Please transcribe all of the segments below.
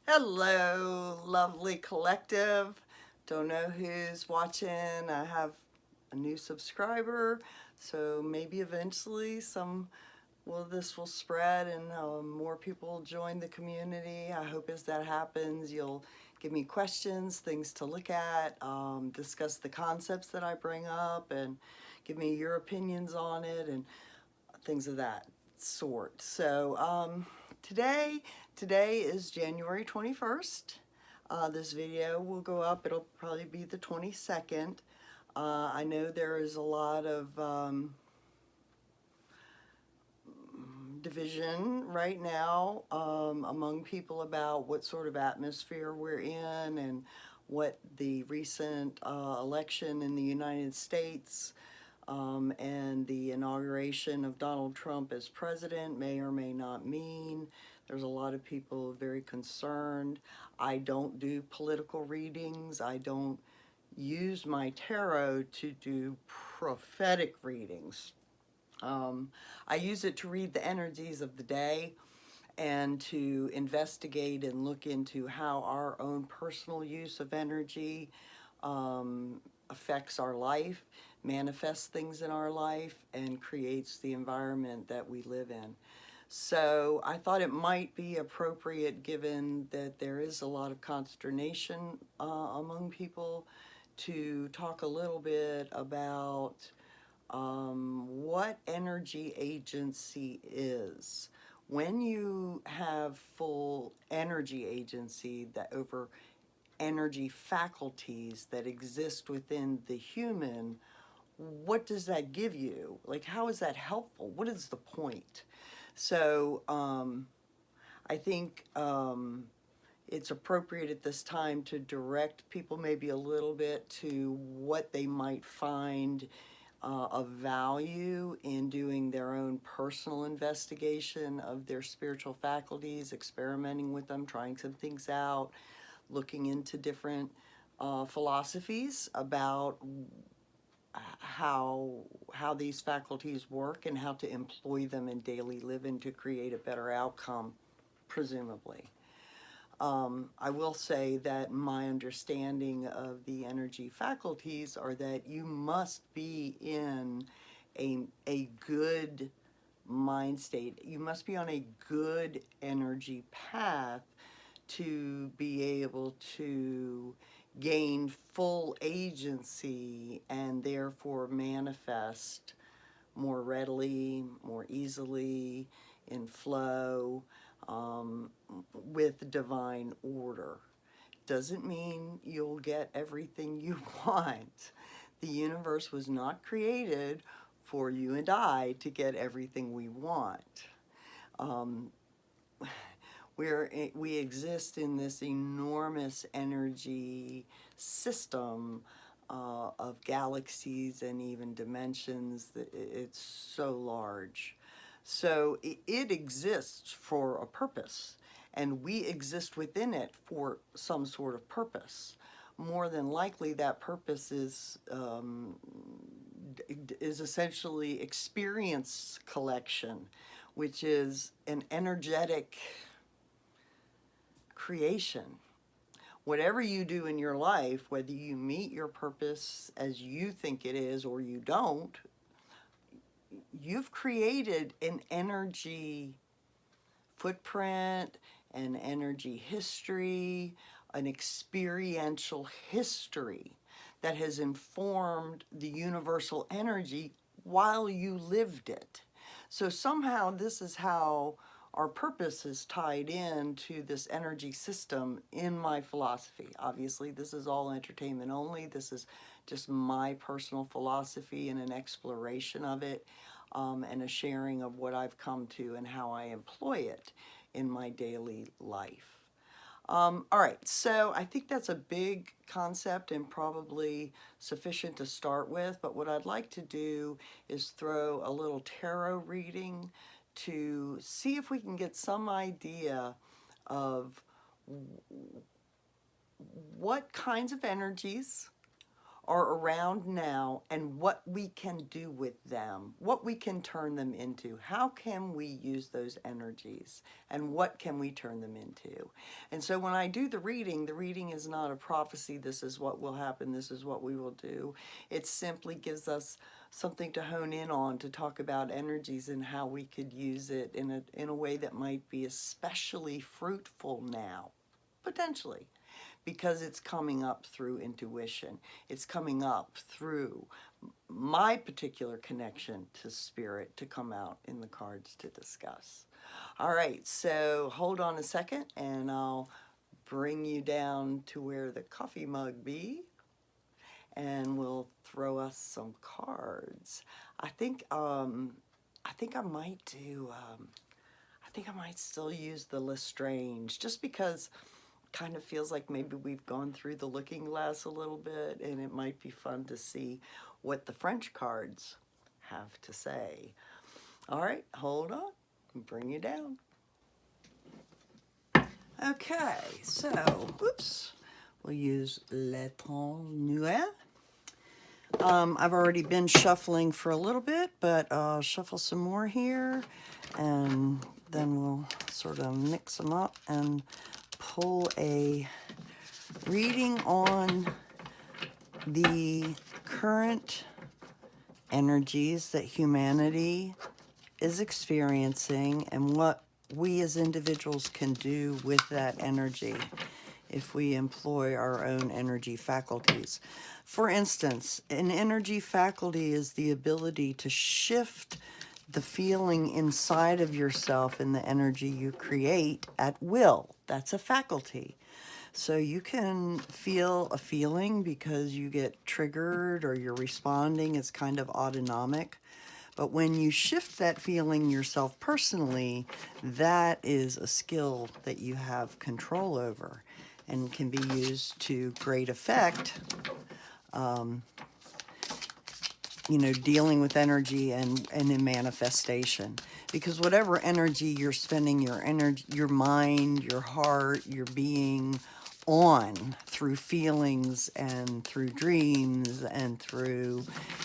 Hello, lovely collective. Don't know who's watching. I have a new subscriber, so maybe eventually this will spread and more people will join the community. I hope as that happens, you'll give me questions, things to look at, discuss the concepts that I bring up, and give me your opinions on it and things of that sort. So today, today is January 21st. This video will go up, it'll probably be the 22nd. I know there is a lot of division right now among people about what sort of atmosphere we're in and what the recent election in the United States and the inauguration of Donald Trump as president may or may not mean. There's a lot of people very concerned. I don't do political readings. I don't use my tarot to do prophetic readings. I use it to read the energies of the day and to investigate and look into how our own personal use of energy affects our life, manifests things in our life, and creates the environment that we live in. So I thought it might be appropriate, given that there is a lot of consternation among people, to talk a little bit about what energy agency is. When you have full energy agency that over energy faculties that exist within the human, what does that give you? Like, how is that helpful? What is the point? So I think it's appropriate at this time to direct people maybe a little bit to what they might find of value in doing their own personal investigation of their spiritual faculties, experimenting with them, trying some things out, looking into different philosophies about how these faculties work and how to employ them in daily living to create a better outcome, presumably. I will say that my understanding of the energy faculties are that you must be in a good mind state. You must be on a good energy path to be able to gain full agency and therefore manifest more readily, more easily, in flow, with divine order. Doesn't mean you'll get everything you want. The universe was not created for you and I to get everything we want. Um, we exist in this enormous energy system of galaxies and even dimensions. It's so large. So it exists for a purpose, and we exist within it for some sort of purpose. More than likely, that purpose is essentially experience collection, which is an energetic creation. Whatever you do in your life, whether you meet your purpose as you think it is or you don't, you've created an energy footprint, an energy history, an experiential history that has informed the universal energy while you lived it. So somehow this is how our purpose is tied in to this energy system in my philosophy. Obviously, this is all entertainment only. This is just my personal philosophy and an exploration of it, and a sharing of what I've come to and how I employ it in my daily life. All right, so I think that's a big concept and probably sufficient to start with, but what I'd like to do is throw a little tarot reading to see if we can get some idea of what kinds of energies are around now and what we can do with them, what we can turn them into. How can we use those energies and what can we turn them into? And so when I do the reading is not a prophecy, this is what will happen, this is what we will do. It simply gives us something to hone in on, to talk about energies and how we could use it in a way that might be especially fruitful now, potentially, because it's coming up through intuition. It's coming up through my particular connection to spirit to come out in the cards to discuss. All right, so hold on a second and I'll bring you down to where the coffee mug be, and we'll throw us some cards. I think I might do I think I might still use the Lestrange, just because kind of feels like maybe we've gone through the looking glass a little bit, and it might be fun to see what the French cards have to say. All right, hold on, bring you down. Okay, so, oops, we'll use L'étrange Nuit. I've already been shuffling for a little bit, but I'll shuffle some more here, and then we'll sort of mix them up and pull a reading on the current energies that humanity is experiencing and what we as individuals can do with that energy if we employ our own energy faculties. For instance, an energy faculty is the ability to shift the feeling inside of yourself and the energy you create at will. That's a faculty. So you can feel a feeling because you get triggered or you're responding. It's kind of autonomic. But when you shift that feeling yourself personally, that is a skill that you have control over and can be used to great effect, dealing with energy and in manifestation. Because whatever energy you're spending your mind, your heart, your being on through feelings and through dreams and through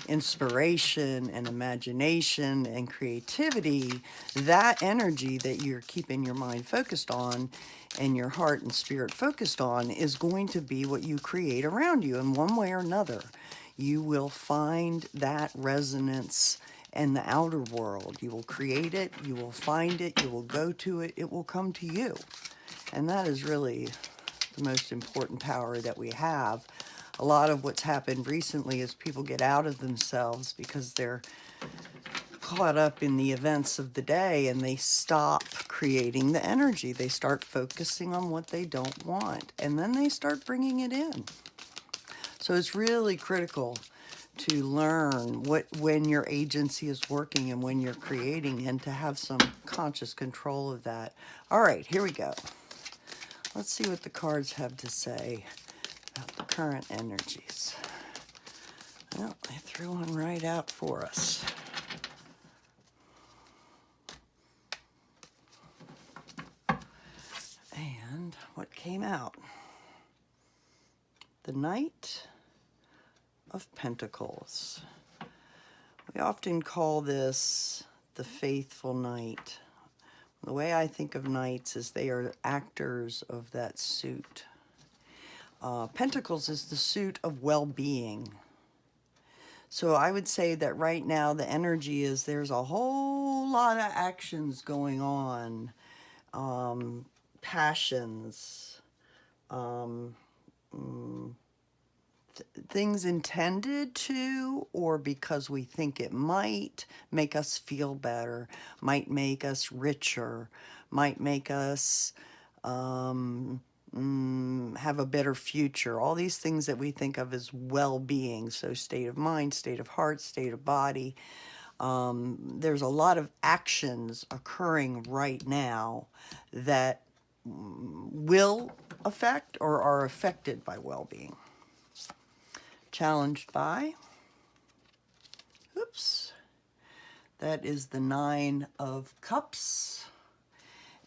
inspiration and imagination and creativity, that energy that you're keeping your mind focused on and your heart and spirit focused on is going to be what you create around you in one way or another. You will find that resonance in the outer world. You will create it, you will find it, you will go to it, it will come to you. And that is really the most important power that we have. A lot of what's happened recently is people get out of themselves because they're caught up in the events of the day and they stop creating the energy. They start focusing on what they don't want and then they start bringing it in. So it's really critical to learn when your agency is working and when you're creating, and to have some conscious control of that. All right, here we go. Let's see what the cards have to say about the current energies. Well, they threw one right out for us. And what came out? The Knight of Pentacles. We often call this the faithful knight. The way I think of knights is they are actors of that suit. Pentacles is the suit of well-being. So I would say that right now the energy is there's a whole lot of actions going on, passions, things intended to, or because we think it might make us feel better, might make us richer, might make us have a better future. All these things that we think of as well-being. So state of mind, state of heart, state of body. There's a lot of actions occurring right now that will affect or are affected by well-being. Challenged by, oops, that is the Nine of Cups.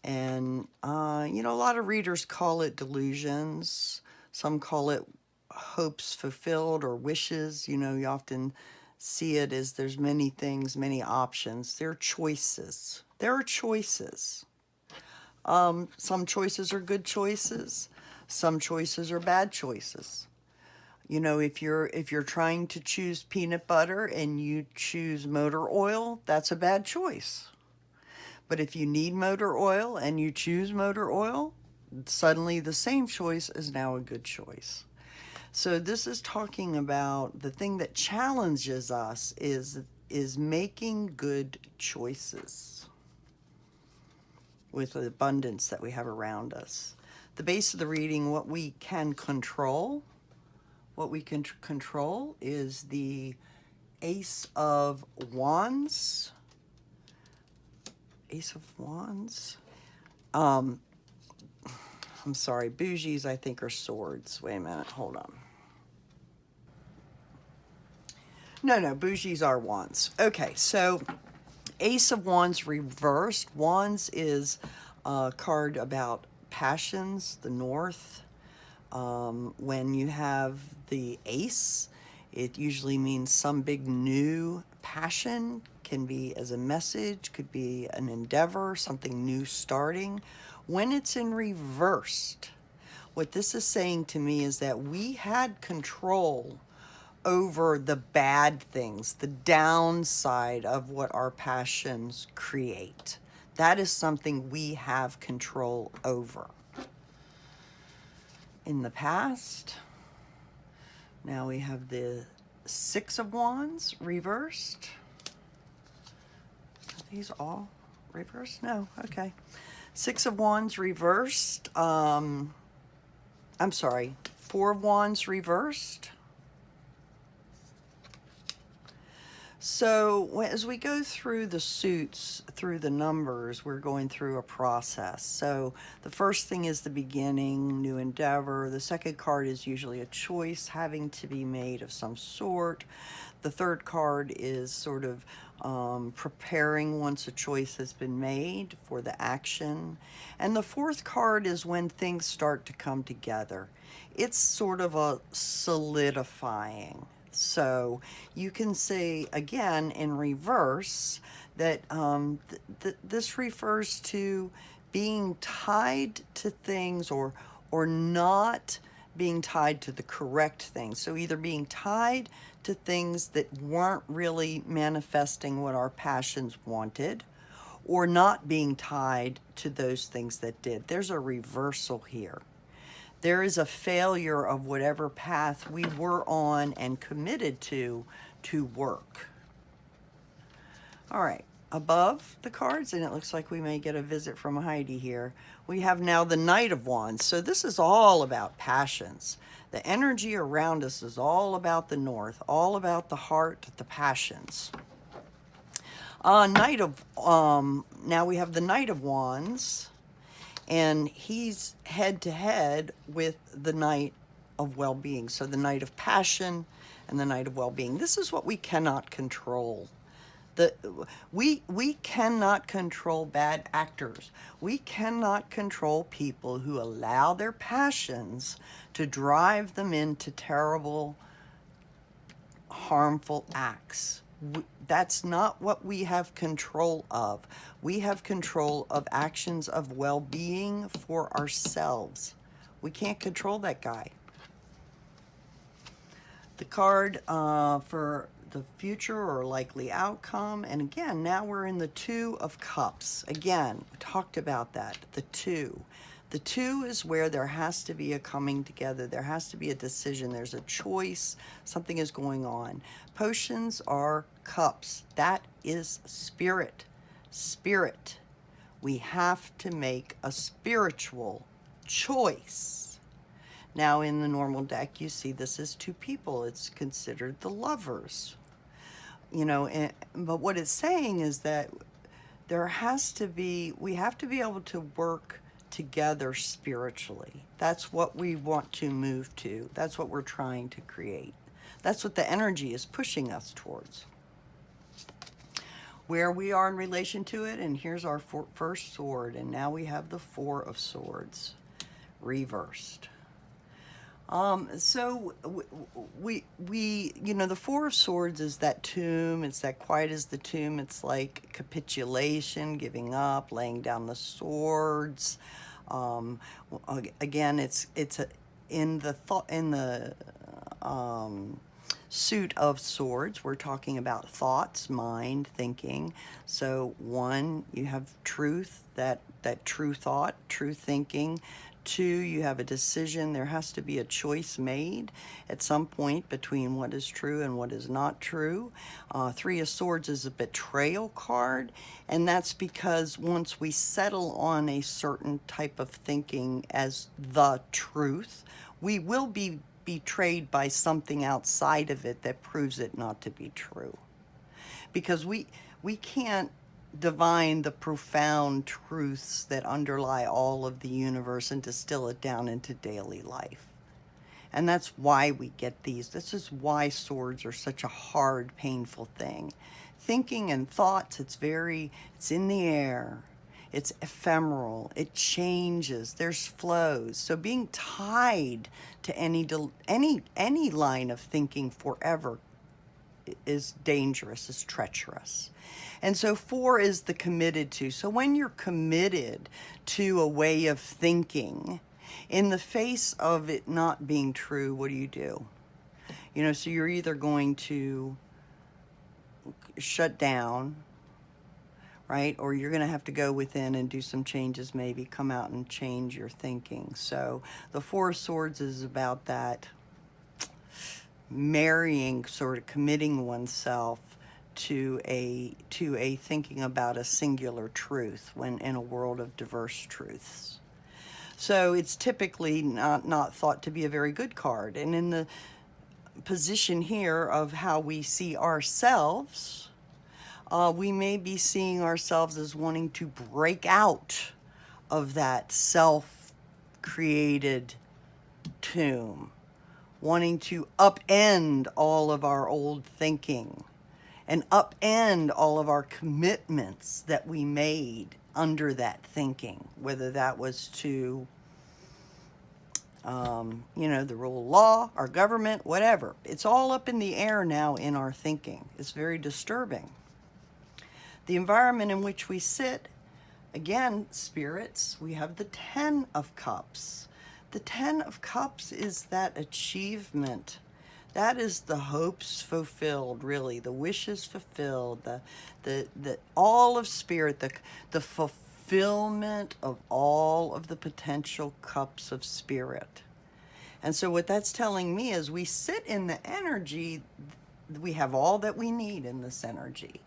And, a lot of readers call it delusions. Some call it hopes fulfilled or wishes. You know, you often see it as there's many things, many options. There are choices. There are choices. Some choices are good choices. Some choices are bad choices. You know, if you're trying to choose peanut butter and you choose motor oil, that's a bad choice. But if you need motor oil and you choose motor oil, suddenly the same choice is now a good choice. So this is talking about the thing that challenges us is making good choices with the abundance that we have around us. The base of the reading, what we can control. What we can control is the Ace of Wands. Ace of Wands. I'm sorry, bougies I think are swords. Wait a minute, hold on. No, bougies are wands. Okay, so Ace of Wands reversed. Wands is a card about passions, the north. When you have the ace, it usually means some big new passion. Can be as a message, could be an endeavor, something new starting. When it's in reversed, what this is saying to me is that we had control over the bad things, the downside of what our passions create. That is something we have control over. In the past, now we have the Six of Wands reversed. Are these all reversed? No, okay. Six of Wands reversed. I'm sorry, Four of Wands reversed. So as we go through the suits, through the numbers, we're going through a process. So the first thing is the beginning, new endeavor. The second card is usually a choice having to be made of some sort. The third card is sort of preparing once a choice has been made for the action. And the fourth card is when things start to come together. It's sort of a solidifying. So you can say, again, in reverse, that this refers to being tied to things or not being tied to the correct things. So either being tied to things that weren't really manifesting what our passions wanted, or not being tied to those things that did. There's a reversal here. There is a failure of whatever path we were on and committed to work. All right, above the cards, and it looks like we may get a visit from Heidi here, we have now the Knight of Wands. So this is all about passions. The energy around us is all about the north, all about the heart, the passions. Now we have the Knight of Wands. And he's head to head with the Knight of Well-Being. So the Knight of Passion and the Knight of Well-Being. This is what we cannot control. We cannot control bad actors. We cannot control people who allow their passions to drive them into terrible, harmful acts. That's not what we have control of. We have control of actions of well-being for ourselves. We can't control that guy. The card for the future or likely outcome, and again, now we're in the Two of Cups. Again, we talked about that, the two. The two is where there has to be a coming together. There has to be a decision. There's a choice. Something is going on. Potions are cups. That is spirit. Spirit. We have to make a spiritual choice. Now in the normal deck, you see this is two people. It's considered the lovers. You know, but what it's saying is that we have to be able to work together spiritually. That's what we want to move to. That's what we're trying to create. That's what the energy is pushing us towards. Where we are in relation to it, and here's our first sword, and now we have the Four of Swords reversed. The Four of Swords is that tomb. It's that quiet as the tomb. It's like capitulation, giving up, laying down the swords. Um, Again, in the thought in the suit of swords. We're talking about thoughts, mind, thinking. So one, you have truth, that true thought, true thinking. Two, you have a decision. There has to be a choice made at some point between what is true and what is not true. Three of Swords is a betrayal card, and that's because once we settle on a certain type of thinking as the truth, we will be betrayed by something outside of it that proves it not to be true. Because we can't divine the profound truths that underlie all of the universe and distill it down into daily life. And that's why we get these. This is why swords are such a hard, painful thing. Thinking and thoughts, it's in the air. It's ephemeral. It changes. There's flows. So being tied to any line of thinking forever is dangerous, is treacherous. And so four is the committed to. So when you're committed to a way of thinking, in the face of it not being true, what do? So you're either going to shut down, right? Or you're going to have to go within and do some changes, maybe come out and change your thinking. So the Four of Swords is about that marrying, sort of committing oneself to a thinking about a singular truth when in a world of diverse truths. So it's typically not thought to be a very good card. And in the position here of how we see ourselves, we may be seeing ourselves as wanting to break out of that self-created tomb, wanting to upend all of our old thinking and upend all of our commitments that we made under that thinking, whether that was to, the rule of law, our government, whatever. It's all up in the air now in our thinking. It's very disturbing. The environment in which we sit, again, spirits, we have the Ten of Cups. The Ten of Cups is that achievement. That is the hopes fulfilled, really, the wishes fulfilled, the all of spirit, the fulfillment of all of the potential cups of spirit. And so what that's telling me is we sit in the energy, we have all that we need in this energy.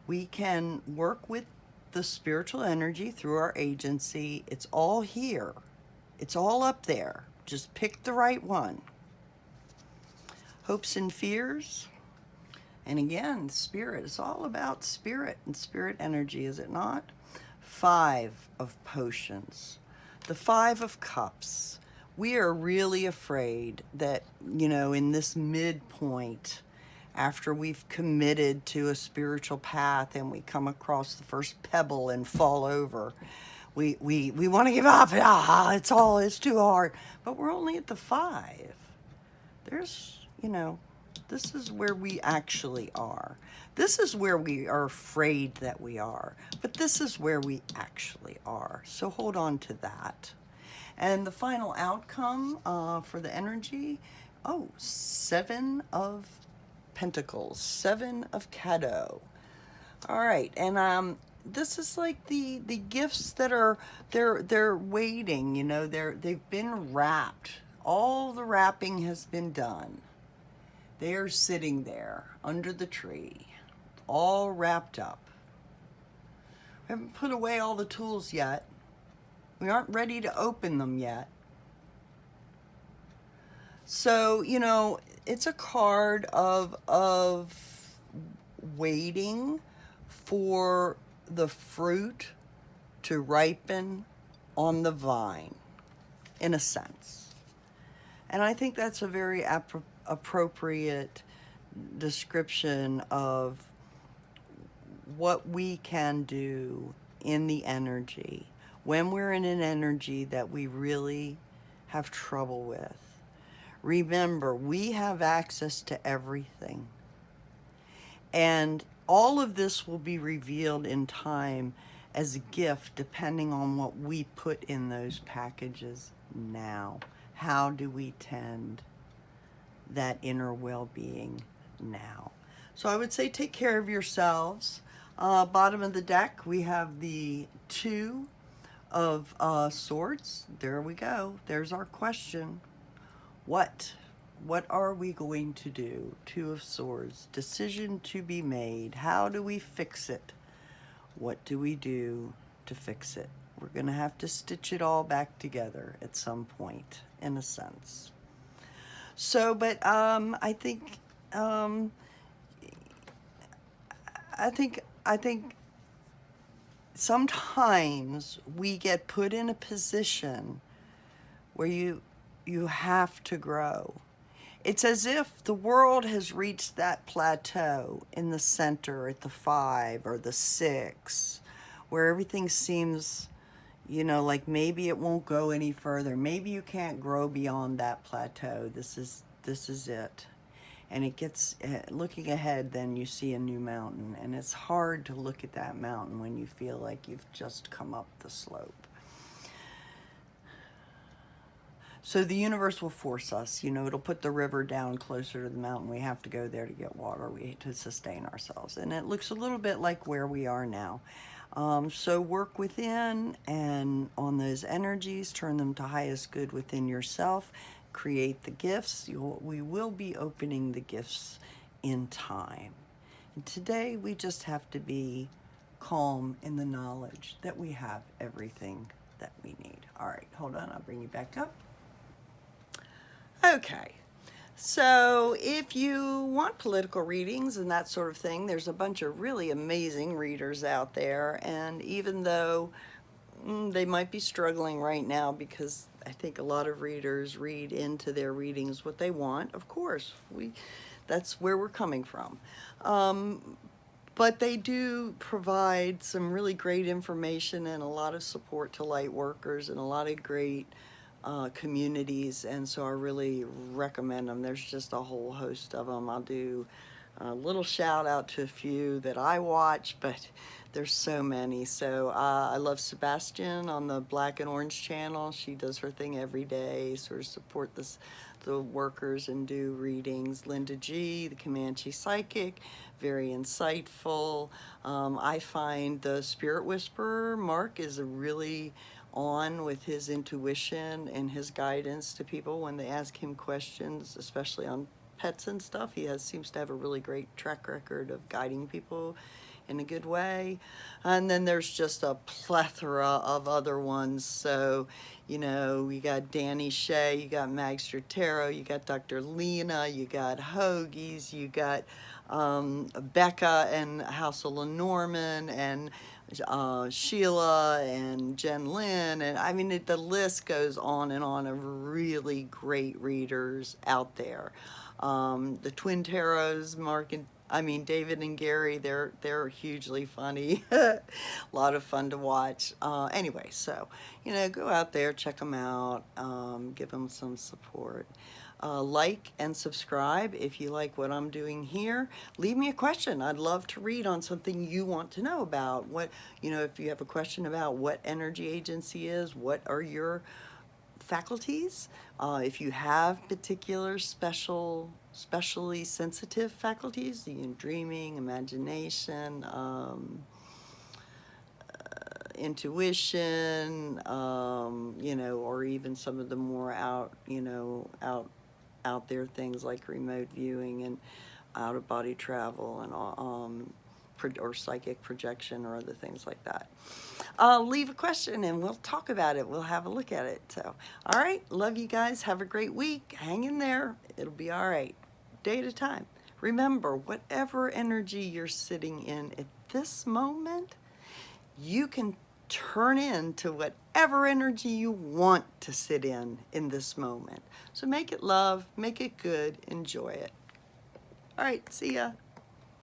We can work with the spiritual energy through our agency. It's all here. It's all up there. Just pick the right one. Hopes and fears. And again, spirit. It's all about spirit and spirit energy, is it not? Five of Potions. The Five of Cups. We are really afraid that, in this midpoint, after we've committed to a spiritual path and we come across the first pebble and fall over, we want to give up. It's too hard. But we're only at the 5. There's, this is where we actually are. This is where we are afraid that we are. But this is where we actually are. So hold on to that. And the final outcome for the energy, 7 of Pentacles, 7 of Cadeau. All right, and this is like the gifts that are they're waiting. They've been wrapped. All the wrapping has been done. They are sitting there under the tree, all wrapped up. We haven't put away all the tools yet. We aren't ready to open them yet. So, it's a card of waiting for the fruit to ripen on the vine, in a sense. And I think that's a very appropriate description of what we can do in the energy when we're in an energy that we really have trouble with. Remember, we have access to everything. And all of this will be revealed in time as a gift depending on what we put in those packages now. How do we tend that inner well-being now? So I would say take care of yourselves. Bottom of the deck, we have the Two of Swords. There we go. There's our question. What are we going to do? Two of Swords. Decision to be made. How do we fix it? What do we do to fix it? We're going to have to stitch it all back together at some point, in a sense. So, but I think sometimes we get put in a position where you have to grow. It's as if the world has reached that plateau in the center at the 5 or the 6, where everything seems, you know, like maybe it won't go any further. Maybe you can't grow beyond that plateau. This is it. And it gets, looking ahead, then you see a new mountain. And it's hard to look at that mountain when you feel like you've just come up the slope. So the universe will force us, you know, it'll put the river down closer to the mountain. We have to go there to get water, to sustain ourselves. And it looks a little bit like where we are now. So work within and on those energies, turn them to highest good within yourself, create the gifts. We will be opening the gifts in time. And today we just have to be calm in the knowledge that we have everything that we need. All right, hold on, I'll bring you back up. Okay, so if you want political readings and that sort of thing, there's a bunch of really amazing readers out there. And even though they might be struggling right now, because I think a lot of readers read into their readings what they want, of course, that's where we're coming from. But they do provide some really great information and a lot of support to light workers and a lot of great communities, and so I really recommend them. There's just a whole host of them. I'll do a little shout out to a few that I watch, but there's so many. So I love Sebastian on the Black and Orange channel. She does her thing every day, sort of support the workers and do readings. Linda G, the Comanche Psychic, very insightful. I find the Spirit Whisperer, Mark, is a really on with his intuition and his guidance to people when they ask him questions, especially on pets and stuff. He seems to have a really great track record of guiding people in a good way. And then there's just a plethora of other ones. So, you know, you got Danny Shea, you got Magster Tarot, you got Dr. Lena, you got Hoagies, you got Becca and House of Lenormand, and Sheila and Jen Lynn, and I mean the list goes on and on of really great readers out there. The Twin Tarots, David and Gary, they're hugely funny. A lot of fun to watch. Anyway, so you know, go out there, check them out, give them some support. Like and subscribe if you like what I'm doing here. Leave me a question. I'd love to read on something you want to know about. What, you know, if you have a question about what energy agency is, what are your faculties, if you have particular specially sensitive faculties, dreaming, imagination, intuition, you know, or even some of the more out there things like remote viewing and out of body travel and or psychic projection or other things like that. Leave a question and we'll talk about it. We'll have a look at it. So, all right, love you guys. Have a great week. Hang in there. It'll be all right. Day at a time. Remember, whatever energy you're sitting in at this moment, you can turn into whatever energy you want to sit in this moment. So make it love, make it good, enjoy it. All right, see ya.